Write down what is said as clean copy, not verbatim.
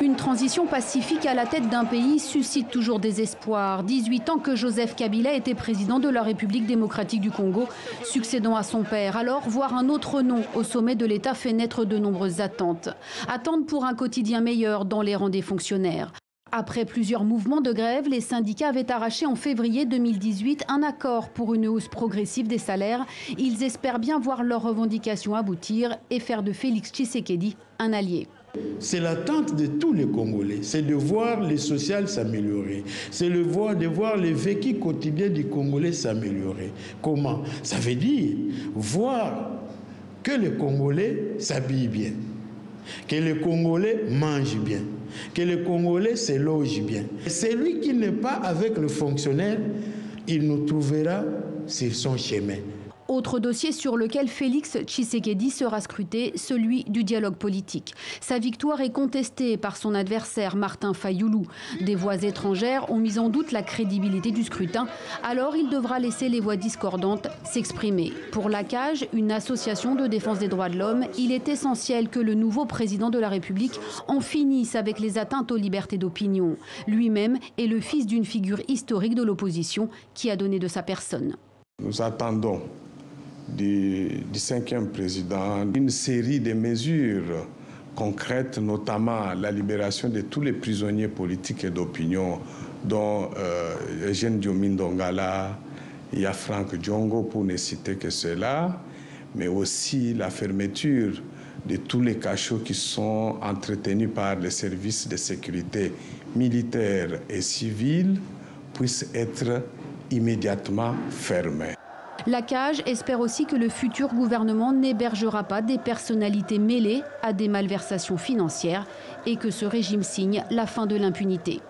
Une transition pacifique à la tête d'un pays suscite toujours des espoirs. 18 ans que Joseph Kabila était président de la République démocratique du Congo, succédant à son père. Alors, voir un autre nom au sommet de l'État fait naître de nombreuses attentes. Attentes pour un quotidien meilleur dans les rangs des fonctionnaires. Après plusieurs mouvements de grève, les syndicats avaient arraché en février 2018 un accord pour une hausse progressive des salaires. Ils espèrent bien voir leurs revendications aboutir et faire de Félix Tshisekedi un allié. C'est l'attente de tous les Congolais, c'est de voir les sociales s'améliorer, c'est de voir les vécus quotidiens du Congolais s'améliorer. Comment? Ça veut dire voir que les Congolais s'habillent bien, que les Congolais mangent bien, que les Congolais se logent bien. Celui qui n'est pas avec le fonctionnaire, il nous trouvera sur son chemin. Autre dossier sur lequel Félix Tshisekedi sera scruté, celui du dialogue politique. Sa victoire est contestée par son adversaire Martin Fayoulou. Des voix étrangères ont mis en doute la crédibilité du scrutin. Alors il devra laisser les voix discordantes s'exprimer. Pour la CAJ, une association de défense des droits de l'homme, il est essentiel que le nouveau président de la République en finisse avec les atteintes aux libertés d'opinion. Lui-même est le fils d'une figure historique de l'opposition qui a donné de sa personne. Nous attendons du 5e président une série de mesures concrètes, notamment la libération de tous les prisonniers politiques et d'opinion, dont Eugène Diomin Dongala, il y a Franck Diongo pour ne citer que cela, mais aussi la fermeture de tous les cachots qui sont entretenus par les services de sécurité militaires et civils puissent être immédiatement fermés. La CAJ espère aussi que le futur gouvernement n'hébergera pas des personnalités mêlées à des malversations financières et que ce régime signe la fin de l'impunité.